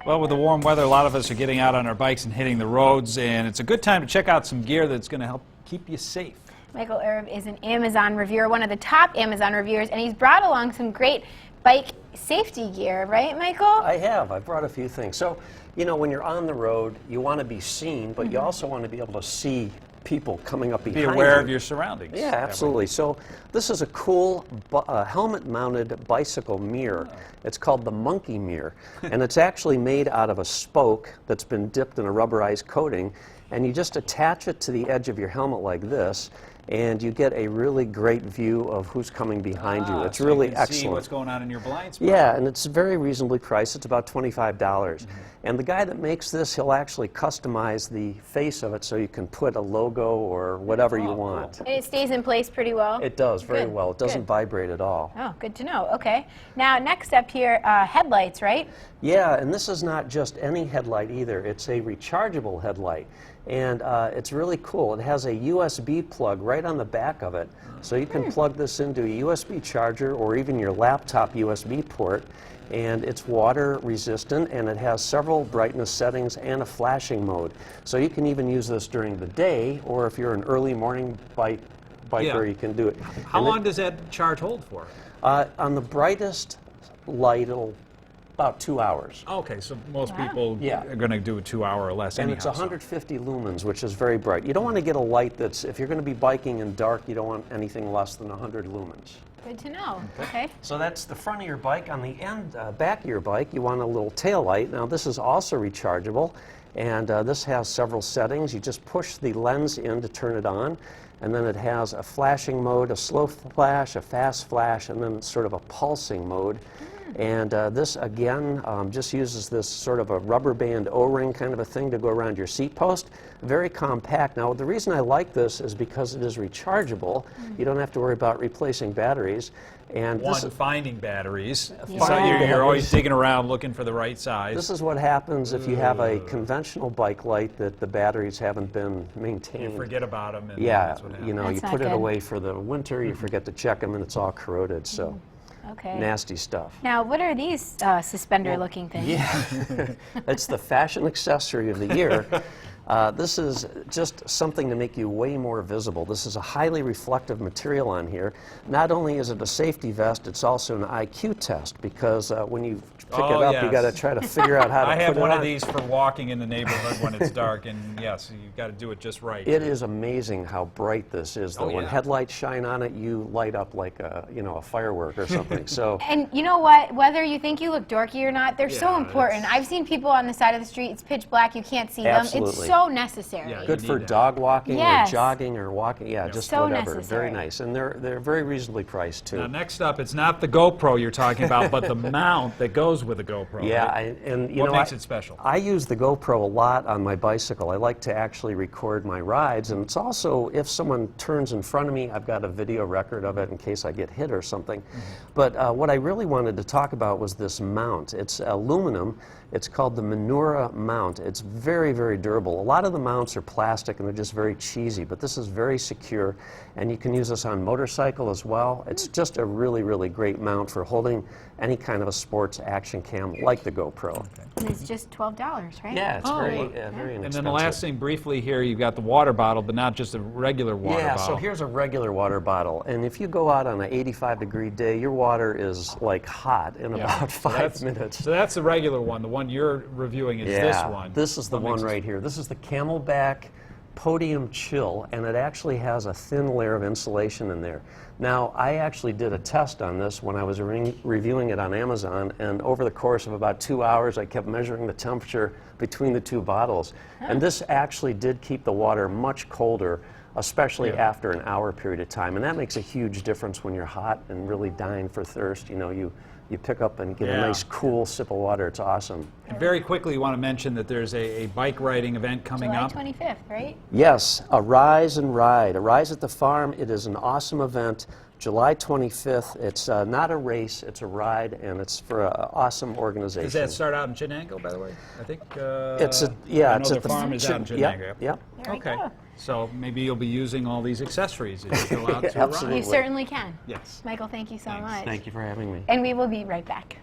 Well, with the warm weather, a lot of us are getting out on our bikes and hitting the roads, and it's a good time to check out some gear that's going to help keep you safe. Michael Erb is an Amazon reviewer, one of the top Amazon reviewers, and he's brought along some great bike safety gear, right, Michael? I have. I brought a few things. So, you know, when you're on the road, you want to be seen, but you also want to be able to see people coming up behind you. Be aware of your surroundings. Yeah, absolutely. So this is a cool helmet-mounted bicycle mirror. It's called the Monkey Mirror, and it's actually made out of a spoke that's been dipped in a rubberized coating, and you just attach it to the edge of your helmet like this, and you get a really great view of who's coming behind you. It's so really you can excellent. See what's going on in your blind spot. Yeah, and it's very reasonably priced. It's about $25. And the guy that makes this, he'll actually customize the face of it so you can put a logo or whatever you want. And it stays in place pretty well? It does very Good. well. It doesn't vibrate at all. Oh, good to know. Okay. Now, next up here, headlights, right? Yeah, and this is not just any headlight either. It's a rechargeable headlight. And it's really cool. It has a USB plug right on the back of it. So you can plug this into a USB charger or even your laptop USB port. And it's water resistant, and it has several brightness settings and a flashing mode. So you can even use this during the day, or if you're an early morning biker, you can do it. How long does that charge hold for? On the brightest light, it'll about 2 hours. Okay, so most people Yeah. are going to do a 2 hour or less And anyhow. it's 150 lumens, which is very bright. You don't want to get a light that's, if you're going to be biking in dark, you don't want anything less than 100 lumens. Good to know. Okay. So that's the front of your bike. On the end, back of your bike, you want a little tail light. Now this is also rechargeable, and this has several settings. You just push the lens in to turn it on, and then it has a flashing mode, a slow flash, a fast flash, and then sort of a pulsing mode. And this, again, just uses this sort of a rubber band O-ring kind of a thing to go around your seat post. Very compact. Now, the reason I like this is because it is rechargeable. You don't have to worry about replacing batteries. And finding batteries. Yeah. So you're always digging around looking for the right size. This is what happens if you have a conventional bike light that the batteries haven't been maintained. You forget about them. And Yeah, that's what happens. you know, That's you not put it good. away for the winter, you forget to check them, and it's all corroded, so Okay. nasty stuff. Now, what are these suspender-looking things? Yeah, it's the fashion accessory of the year. This is just something to make you way more visible. This is a highly reflective material on here. Not only is it a safety vest, it's also an IQ test, because when you pick it up, you got to try to figure out how to I put it have one on. of these for walking in the neighborhood when it's dark, and yes, you've got to do it just right. It is amazing how bright this is, though. Oh, When yeah. headlights shine on it, you light up like a, you know, a firework or something. So. And you know what? Whether you think you look dorky or not, they're so Yeah, important. it's- I've seen people on the side of the street, it's pitch black, you can't see them. Absolutely. It's so necessary. Yeah. Good You for need that. dog walking Yes. or jogging or walking, just So whatever. necessary. Very nice, and they're very reasonably priced too. Now, next up, it's not the GoPro you're talking about, but the mount that goes with the GoPro. Yeah, right? and you What know, makes it special? I use the GoPro a lot on my bicycle. I like to actually record my rides, and it's also, if someone turns in front of me, I've got a video record of it in case I get hit or something. But what I really wanted to talk about was this mount. It's aluminum. It's called the Manura mount. It's very, very durable. A lot of the mounts are plastic and they're just very cheesy, but this is very secure, and you can use this on motorcycle as well. It's just a really, really great mount for holding any kind of a sports action cam like the GoPro. And it's just $12, right? Yeah, it's Oh, very, well, very inexpensive. And then the last thing, briefly here, you've got the water bottle, but not just a regular water Yeah, bottle. so here's a regular water bottle, and if you go out on an 85-degree day, your water is like hot in about 5 minutes. So that's the regular one. The one you're reviewing is this one. This is the one right here. This is the Camelbak Podium Chill, and it actually has a thin layer of insulation in there. Now, I actually did a test on this when I was reviewing it on Amazon, and over the course of about 2 hours, I kept measuring the temperature between the two bottles. And this actually did keep the water much colder, especially after an hour period of time. And that makes a huge difference when you're hot and really dying for thirst. You know, you pick up and get a nice cool sip of water. It's awesome. And very quickly, you want to mention that there's a bike riding event coming July up. 25th, right? Yes, a Rise and Ride. A Rise at the Farm. It is an awesome event. July 25th. It's not a race, it's a ride, and it's for an awesome organization. Does that start out in Chenango, by the way? I think. It's a, I know it's the at the farm is out in Chenango. Yep. There we Okay. go. So maybe you'll be using all these accessories as you go out to Absolutely. You certainly can. Yes. Michael, thank you so Thanks. much. Thank you for having me. And we will be right back.